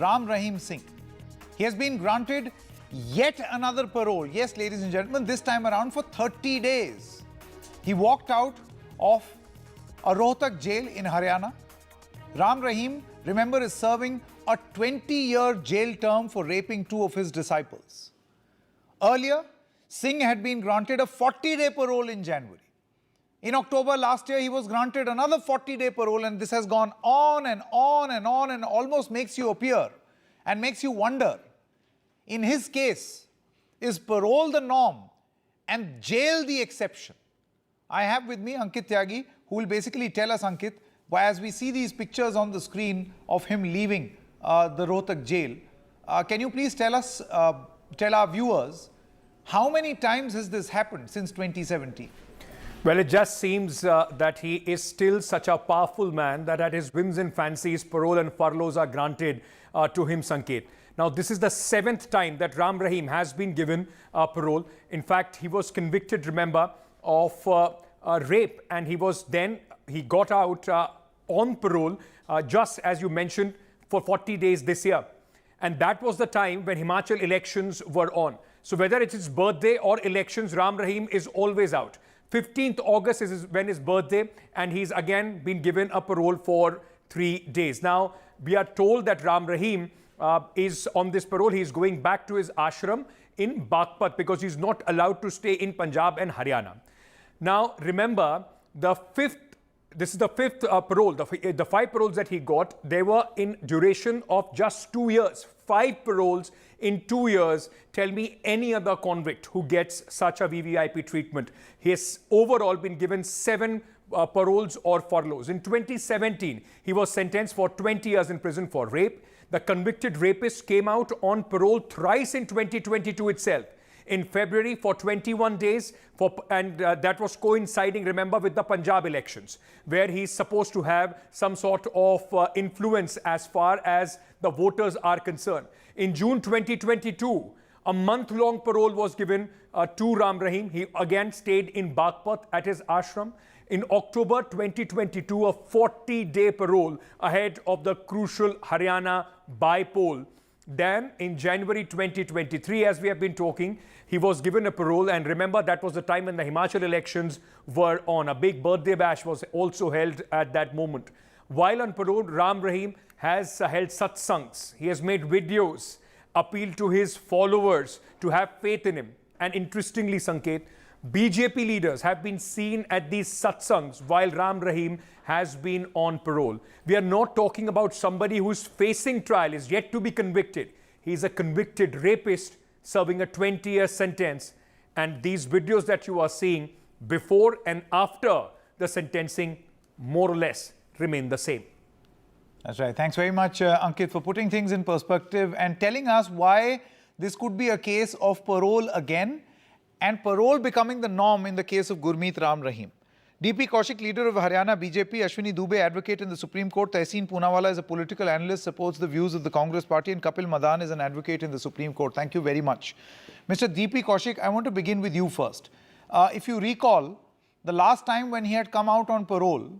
Ram Rahim Singh. He has been granted yet another parole. Yes, ladies and gentlemen, this time around for 30 days. He walked out of a Rohtak jail in Haryana. Ram Rahim, remember, is serving a 20-year jail term for raping two of his disciples. Earlier, Singh had been granted a 40-day parole in January. In October last year, he was granted another 40-day parole, and this has gone on and on and on, and almost makes you appear and makes you wonder. In his case, is parole the norm and jail the exception? I have with me Ankit Tyagi, who will basically tell us, Ankit, as we see these pictures on the screen of him leaving the Rohtak jail, can you please tell us, tell our viewers, how many times has this happened since 2017? Well, it just seems that he is still such a powerful man that at his whims and fancies, parole and furloughs are granted to him, Sanket. Now, this is the 7th time that Ram Rahim has been given parole. In fact, he was convicted, remember, of rape, and he got out on parole, just as you mentioned, for 40 days this year. And that was the time when Himachal elections were on. So whether it's his birthday or elections, Ram Rahim is always out. 15th August is when his birthday, and he's again been given a parole for 3 days. Now, we are told that Ram Rahim is on this parole. He's going back to his ashram in Baghpat because he's not allowed to stay in Punjab and Haryana. Now, remember, this is the fifth parole. The 5 paroles that he got, they were in duration of just 2 years. 5 paroles in 2 years. Tell me any other convict who gets such a VVIP treatment. He has overall been given 7 paroles or furloughs. In 2017, he was sentenced for 20 years in prison for rape. The convicted rapist came out on parole thrice in 2022 itself. In February for 21 days, that was coinciding, remember, with the Punjab elections, where he's supposed to have some sort of influence as far as the voters are concerned. In June 2022, a month-long parole was given to Ram Rahim. He again stayed in Baghpat at his ashram. In October 2022, a 40-day parole ahead of the crucial Haryana by-poll. Then, in January 2023, as we have been talking, he was given a parole. And remember, that was the time when the Himachal elections were on. A big birthday bash was also held at that moment. While on parole, Ram Rahim has held satsangs. He has made videos, appealed to his followers to have faith in him. And interestingly, Sanket, BJP leaders have been seen at these satsangs while Ram Rahim has been on parole. We are not talking about somebody who's facing trial, is yet to be convicted. He's a convicted rapist serving a 20-year sentence. And these videos that you are seeing before and after the sentencing more or less remain the same. That's right. Thanks very much, Ankit, for putting things in perspective and telling us why this could be a case of parole again, and parole becoming the norm in the case of Gurmeet Ram Rahim. DP Kaushik, leader of Haryana BJP, Ashwini Dubey, advocate in the Supreme Court, Tehseen Poonawalla is a political analyst, supports the views of the Congress party, and Kapil Madan is an advocate in the Supreme Court. Thank you very much. Mr. DP Kaushik, I want to begin with you first. If you recall, the last time when he had come out on parole,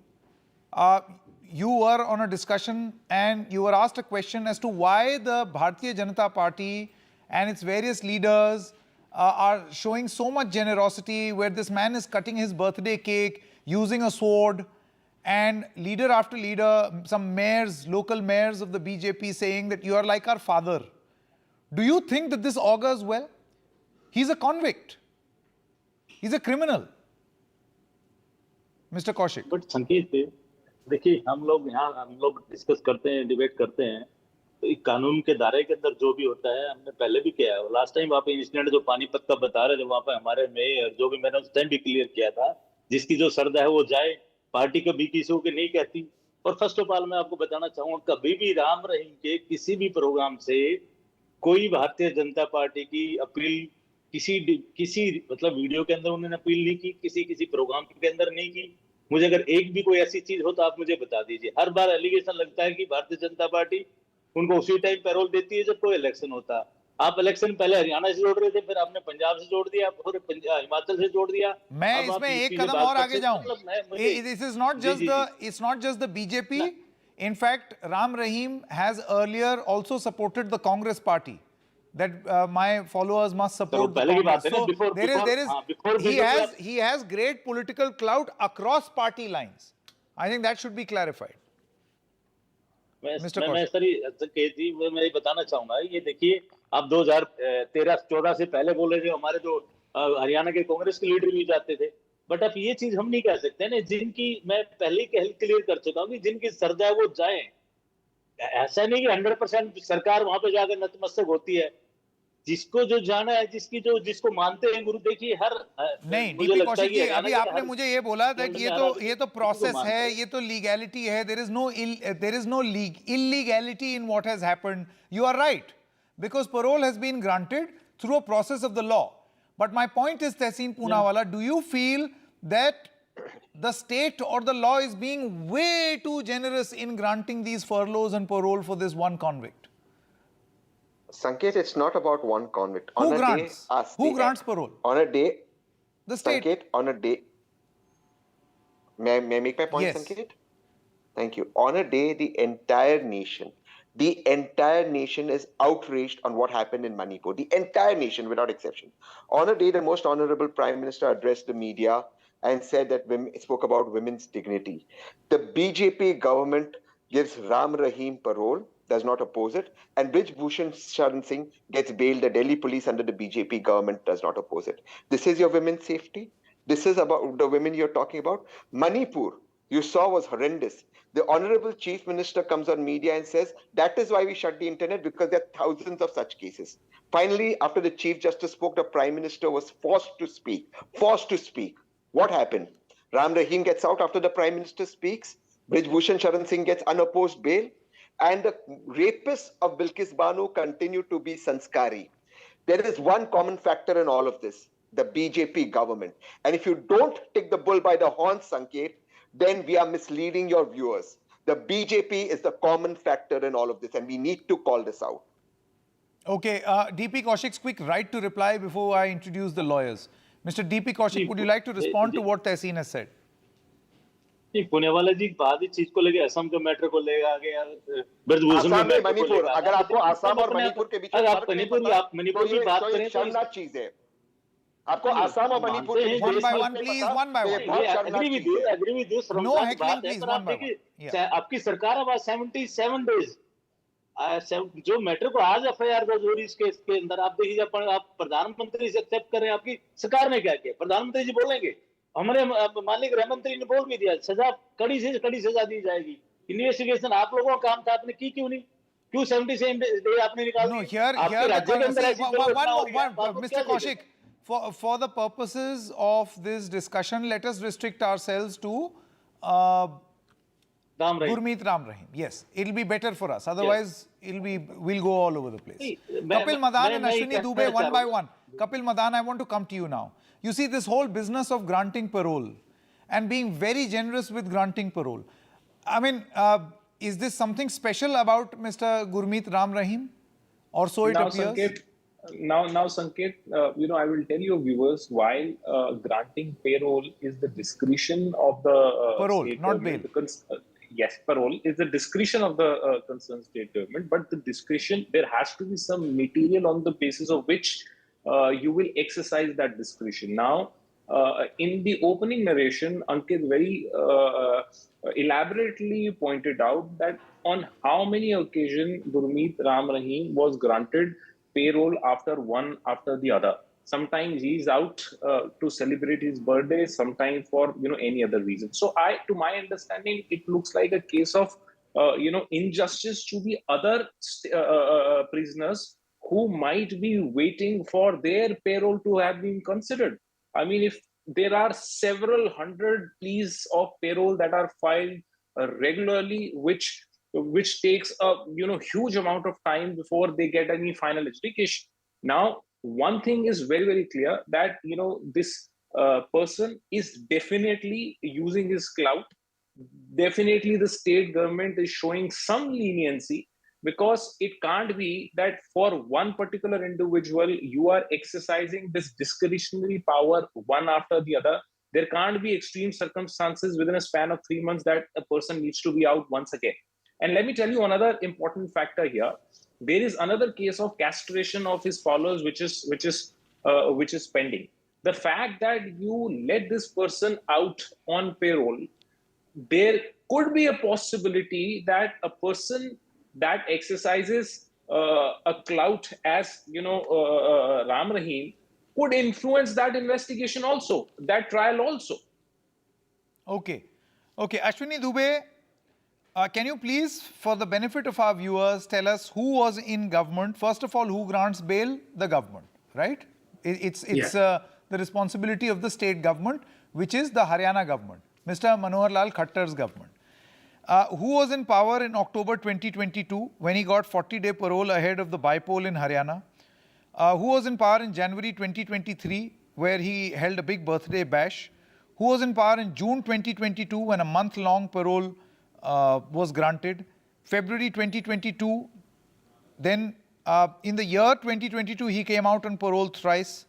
you were on a discussion and you were asked a question as to why the Bharatiya Janata Party and its various leaders are showing so much generosity, where this man is cutting his birthday cake using a sword, and leader after leader, some mayors, local mayors of the BJP saying that you are like our father. Do you think that this augurs well? He's a convict. He's a criminal. Mr. Kaushik. But Sanket, देखिए हम लोग discuss करते हैं, debate करते हैं, तो एक कानून के दायरे के अंदर जो भी होता है हमने पहले भी किया है। लास्ट टाइम वहाँ पे इंसिडेंट जो पानीपत का बता रहे थे, वहाँ पे हमारे मेयर जो भी, मैंने उस टाइम भी क्लियर किया था, जिसकी जो श्रद्धा है वो जाए, पार्टी कभी किसी को नहीं कहती। और फर्स्ट ऑफ ऑल मैं आपको बताना चाहूंगा, कभी भी राम रहीम के किसी भी प्रोग्राम से कोई भारतीय जनता पार्टी की अपील किसी मतलब वीडियो के अंदर उन्होंने अपील नहीं की, किसी प्रोग्राम के अंदर नहीं की। मुझे अगर एक भी कोई ऐसी चीज हो तो आप मुझे बता दीजिए। हर बार एलिगेशन लगता है कि भारतीय जनता पार्टी उनको उसी टाइम पैरोल देती है जब कोई इलेक्शन होता है। आप इलेक्शन पहले हरियाणा से जोड़ रहे थे, फिर आपने पंजाब से जोड़ दिया, फिर हिमाचल से जोड़ दिया। मैं इसमें एक कदम और आगे जाऊं। It's not just the BJP, In fact, Ram Rahim has earlier also supported the Congress party. That my followers must support the Congress. So he has great political clout across party lines. I think that should be clarified. मैं sir मैं बताना चाहूंगा, ये देखिए आप 2013-14 से पहले बोल रहे थे हमारे जो हरियाणा के कांग्रेस के लीडर भी जाते थे, बट अब ये चीज हम नहीं कह सकते ना, जिनकी मैं पहले ही क्लियर कर चुका हूँ कि जिनकी श्रद्धा है वो जाएं। ऐसा नहीं कि 100% सरकार वहां पे जाकर नतमस्तक होती है। जिसको जो जाना है, जिसको मानते हैं गुरु, देखिए हर नहीं, डीपी कौशिक जी, अभी आपने मुझे ये बोला था कि ये तो प्रोसेस है, ये तो लीगैलिटी है, there is no illegality in what has happened. You are right, because parole has been granted through a process of the law. But my point is, Tehseen Poonawala, do you feel that the state or the law is being way too generous in granting these furloughs and parole for this one convict? Sanket, it's not about one convict. Who grants parole? On a day, the state. Sanket, on a day. May I make my point, yes. Sanket? Thank you. On a day, the entire nation is outraged on what happened in Manipur. The entire nation, without exception. On a day, the most honorable Prime Minister addressed the media and said that spoke about women's dignity. The BJP government gives Ram Rahim parole, does not oppose it, and Brij Bhushan Sharan Singh gets bailed. The Delhi police under the BJP government does not oppose it. This is your women's safety? This is about the women you're talking about? Manipur, you saw, was horrendous. The Honorable Chief Minister comes on media and says, that is why we shut the internet, because there are thousands of such cases. Finally, after the Chief Justice spoke, the Prime Minister was forced to speak. What happened? Ram Rahim gets out after the Prime Minister speaks. Brij Bhushan Sharan Singh gets unopposed bail. And the rapists of Bilkis Banu continue to be sanskari. There is one common factor in all of this, the BJP government. And if you don't take the bull by the horns, Sanket, then we are misleading your viewers. The BJP is the common factor in all of this, and we need to call this out. Okay, DP Kaushik's quick right to reply before I introduce the lawyers. Mr. DP Kaushik, would you like to respond to what Tehseen has said? Poonawalla जी बाद इस चीज को लेके असम के matter को ले आगे ब्रजभूषण में मणिपुर, अगर आपको असम और मणिपुर के बीच आप मणिपुर की बात करें तो शर्मनाक चीज है। आपको असम और मणिपुर के one by one, please, one by one. agree with this no heckling, please, one by one. आपकी सरकार अब 77 days जो मैटर को आज एफआईआर दर्ज हो रही है इसके अंदर आप देखिए, आप प्रधानमंत्री से एक्सेप्ट करें, आपकी सरकार ने क्या किया? प्रधानमंत्री जी बोलेंगे, हमारे माननीय गृह मंत्री ने बोल भी दिया, सजा कड़ी से कड़ी सजा दी जाएगी। इन्वेस्टिगेशन आप लोगों का काम था, आपने की क्यों नहीं? क्यों 77 डे आपने निकाल दी? No, here Mr. Kaushik, for the purposes of this discussion, let us restrict ourselves to Gurmeet Ram Rahim. Yes, it'll be better for us. Otherwise, we'll go all over the place. Kapil Madan and Ashwini Dubey, one by one. Kapil Madan, I want to come to you now. You see, this whole business of granting parole and being very generous with granting parole. I mean, is this something special about Mr. Gurmeet Ram Rahim? Or so it appears? Sanket, I will tell your viewers, while granting parole is the discretion of the parole, state not bail. Yes, parole is the discretion of the concerned state government, but the discretion, there has to be some material on the basis of which you will exercise that discretion. Now, in the opening narration, Ankit very elaborately pointed out that on how many occasions Gurmeet Ram Rahim was granted payroll one after the other. Sometimes he's out to celebrate his birthday, sometimes for any other reason. So to my understanding, it looks like a case of injustice to the other prisoners who might be waiting for their payroll to have been considered. I mean, if there are several hundred pleas of payroll that are filed regularly, which takes a huge amount of time before they get any final adjudication. Now, one thing is very, very clear that this person is definitely using his clout. Definitely, the state government is showing some leniency, because it can't be that for one particular individual you are exercising this discretionary power one after the other. There can't be extreme circumstances within a span of 3 months that a person needs to be out once again. And let me tell you another important factor here. There is another case of castration of his followers, which is pending. The fact that you let this person out on payroll, there could be a possibility that a person that exercises a clout as Ram Rahim could influence that investigation also, that trial also. Okay. Okay. Ashwini Dubey, can you please, for the benefit of our viewers, tell us who was in government? First of all, who grants bail? The government, right? It's the responsibility of the state government, which is the Haryana government, Mr. Manohar Lal Khattar's government. Who was in power in October 2022 when he got 40-day parole ahead of the by-poll in Haryana? Who was in power in January 2023 where he held a big birthday bash? Who was in power in June 2022 when a month-long parole was granted? February 2022, then in the year 2022, he came out on parole thrice.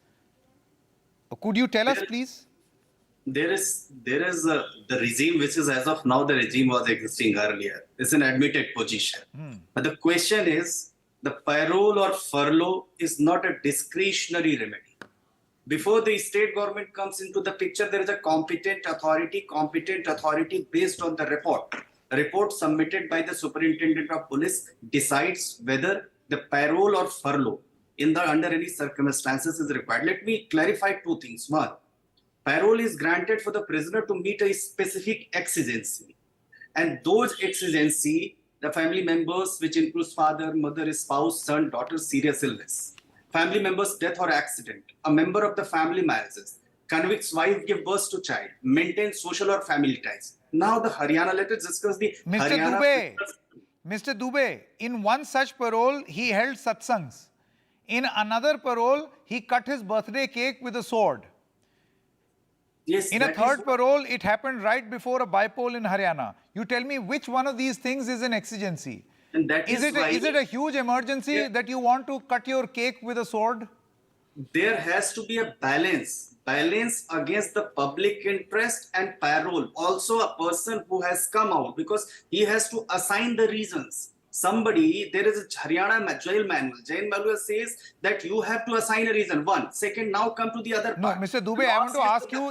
Could you tell us, please? There is the regime which is, as of now, the regime was existing earlier. It's an admitted position. But the question is, the parole or furlough is not a discretionary remedy. Before the state government comes into the picture, there is a competent authority based on the report. A report submitted by the superintendent of police decides whether the parole or furlough under any circumstances is required. Let me clarify two things. One, parole is granted for the prisoner to meet a specific exigency. And those exigency, the family members, which includes father, mother, spouse, son, daughter, serious illness, family member's death or accident, a member of the family marriages, convict's wife give birth to child, maintain social or family ties. Now the Haryana, let us discuss the Haryana. Mr. Dubey, in one such parole, he held satsangs. In another parole, he cut his birthday cake with a sword. Yes, in a third parole, it happened right before a by-poll in Haryana. You tell me which one of these things is an exigency? And that is it a huge emergency that you want to cut your cake with a sword? There has to be a balance against the public interest and parole. Also a person who has come out, because he has to assign the reasons. Somebody, there is a Haryana jail manual. Jail manual says that you have to assign a reason. One. Second, now come to the other part. No, Mr. Dubey, I want to ask you,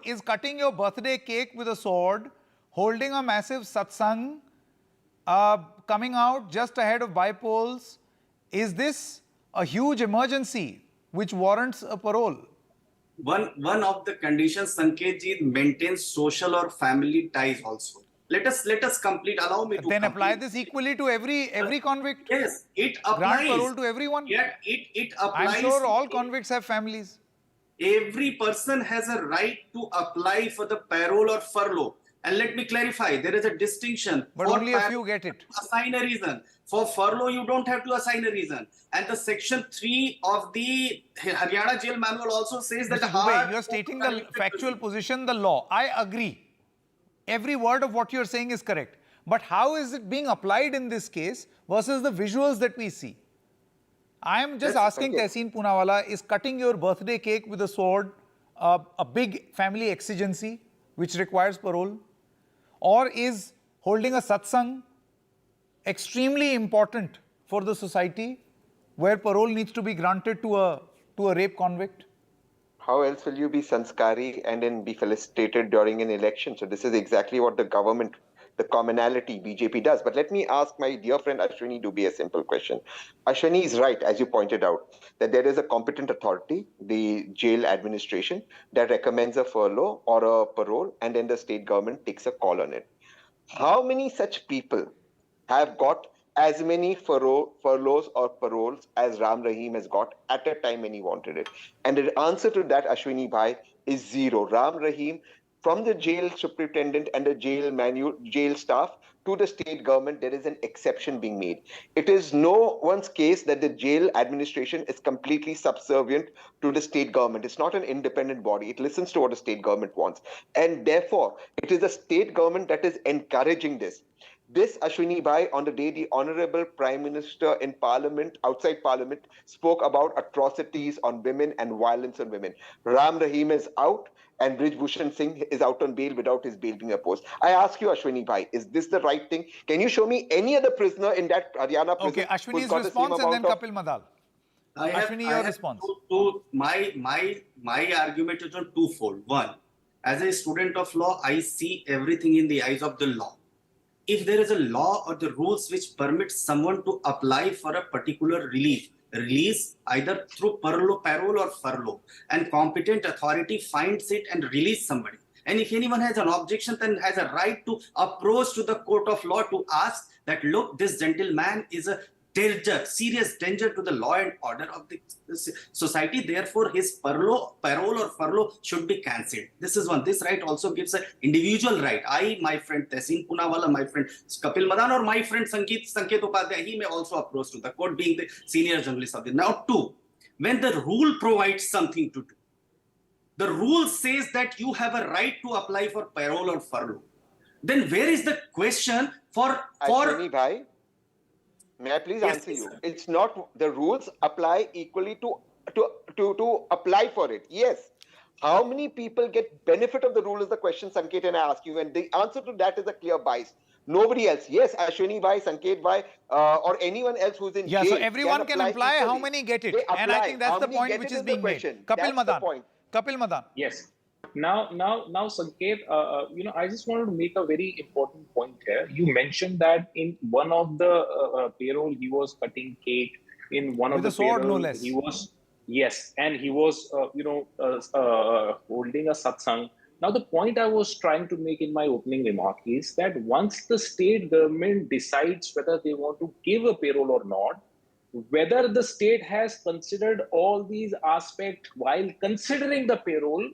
is cutting your birthday cake with a sword, holding a massive satsang, coming out just ahead of by-polls, is this a huge emergency which warrants a parole? One of the conditions, Sanket ji, maintains social or family ties also. Let us complete. Allow me to then complete. Apply this equally to every convict. Yes, it applies. Grant parole to everyone. Yet it applies. I'm sure all convicts have families. Every person has a right to apply for the parole or furlough. And let me clarify, there is a distinction. But only a few get it. Assign a reason. For furlough, you don't have to assign a reason. And the section 3 of the Haryana jail manual also says that you are stating the factual position, the law. I agree. Every word of what you're saying is correct. But how is it being applied in this case versus the visuals that we see? I am just asking Tehseen Poonawalla, is cutting your birthday cake with a sword a big family exigency which requires parole? Or is holding a satsang extremely important for the society where parole needs to be granted to a rape convict? How else will you be sanskari and then be felicitated during an election? So this is exactly what the government, the commonality BJP does. But let me ask my dear friend Ashwini Dubey a simple question. Ashwini is right, as you pointed out, that there is a competent authority, the jail administration, that recommends a furlough or a parole, and then the state government takes a call on it. How many such people have got as many furloughs or paroles as Ram Rahim has got at a time when he wanted it? And the answer to that, Ashwini Bhai, is zero. Ram Rahim, from the jail superintendent and the jail staff to the state government, there is an exception being made. It is no one's case that the jail administration is completely subservient to the state government. It's not an independent body. It listens to what the state government wants. And therefore, it is the state government that is encouraging this. This, Ashwini Bhai, on the day the Honorable Prime Minister in Parliament, outside Parliament, spoke about atrocities on women and violence on women. Ram Rahim is out and Brij Bhushan Singh is out on bail without his bail being opposed. I ask you, Ashwini Bhai, is this the right thing? Can you show me any other prisoner in that Haryana prison? Okay, Ashwini's response and then Kapil Madal. Ashwini, your response. My argument is on twofold. One, as a student of law, I see everything in the eyes of the law. If there is a law or the rules which permit someone to apply for a particular release either through parole or furlough, and competent authority finds it and release somebody. And if anyone has an objection, then has a right to approach to the court of law to ask that, look, this gentleman is a danger, serious danger to the law and order of the society. Therefore, his parole or furlough should be cancelled. This is one. This right also gives an individual right. I, my friend Tehseen Poonawala, my friend Kapil Madan, or my friend Sanket Upadhyay, he may also approach to the court, being the senior journalist of the. Now, two, when the rule provides something to do, the rule says that you have a right to apply for parole or furlough. Then where is the question for Ashwini Bhai, may I please answer you? It's not, the rules apply equally to apply for it. Yes. How many people get benefit of the rule is the question, Sanket, and I ask you. And the answer to that is a clear bias. Nobody else. Yes, Ashwini Bhai, Sanket Bhai, or anyone else who's in jail. So everyone can apply. Equally. How many get it? And I think that's the point which is being made. Kapil Madan. Kapil Madan. Yes. Now, Sanket, I just wanted to make a very important point here. You mentioned that in one of the payroll, he was cutting cake. In one of the sword, payroll, no less. he was, and he was, holding a satsang. Now, the point I was trying to make in my opening remark is that once the state government decides whether they want to give a payroll or not, whether the state has considered all these aspects while considering the payroll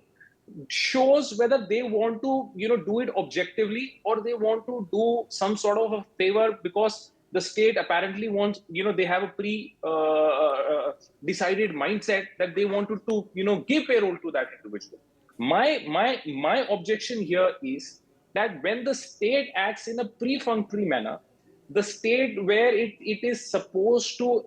shows whether they want to, do it objectively, or they want to do some sort of a favor because the state apparently wants, they have a decided mindset that they wanted to, give payroll to that individual. My objection here is that when the state acts in a perfunctory manner, the state where it is supposed to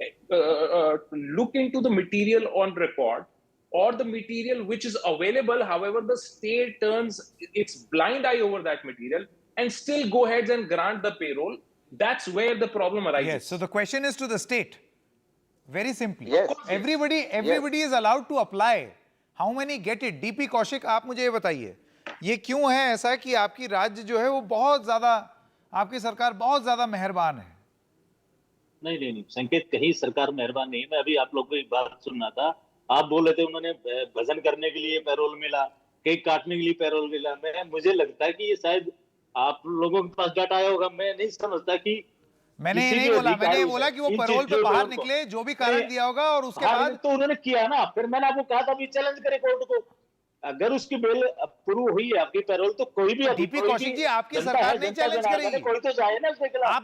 look into the material on record or the material which is available, however, the state turns its blind eye over that material and still go ahead and grant the payroll, that's where the problem arises. Yes, so the question is to the state. Very simply. Yes. Everybody is allowed to apply. How many get it? DP Kaushik, आप मुझे ये बताइए, ये क्यों है ऐसा कि आपकी राज्य जो है वो बहुत ज़्यादा, आपकी सरकार बहुत ज़्यादा मेहरबान है? नहीं, संकेत कहीं सरकार मेहरबान नहीं। मैं अभी आप लोगों की बात सुन रहा था, आप बोल रहे थे उन्होंने भजन करने के लिए पैरोल मिला, केक काटने के लिए पैरोल मिला। मुझे लगता है कि ये शायद आप लोगों के पास डाटा आया होगा। मैं नहीं समझता कि मैंने नहीं बोला, मैंने बोला कि वो पैरोल पे बाहर निकले, जो भी कारण दिया होगा, और उसके बाद तो उन्होंने किया ना। फिर मैंने आपको कहा था, अभी चैलेंज करे कोर्ट को, अगर उसकी बेल अप्रूव हुई है आपकी पैरोल, तो कोई भी डीपी कौशिक जी, आपकी सरकार नहीं चैलेंज करेगी, कोई तो जाए ना उसके खिलाफ। आप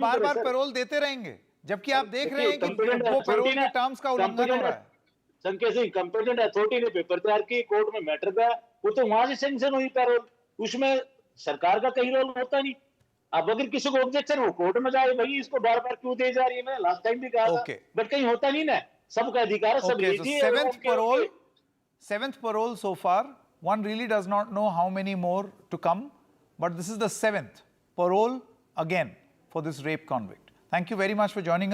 बार-बार पैरोल देते रहेंगे, जबकि आप देख रहे हैं कि वो पैरोल के टर्म्स का उल्लंघन हो रहा है। संकेत सिंह, कंपिटेंट अथॉरिटी ने पेपर तैयार की, कोर्ट में मैटर गया, वो तो वहां से सैंक्शन हुई पैरोल, उसमें सरकार का कहीं रोल होता नहीं। अब अगर किसी को ऑब्जेक्शन हो, कोर्ट में जाए, भाई इसको बार-बार क्यों दे जा रही है? मैंने लास्ट टाइम भी कहा था, बट कहीं होता नहीं ना। सबका अधिकार है, सब लीजिए। Seventh parole so far. One really does not know how many more to come, but this is the 7th parole again for this rape convict. Thank you very much for joining us.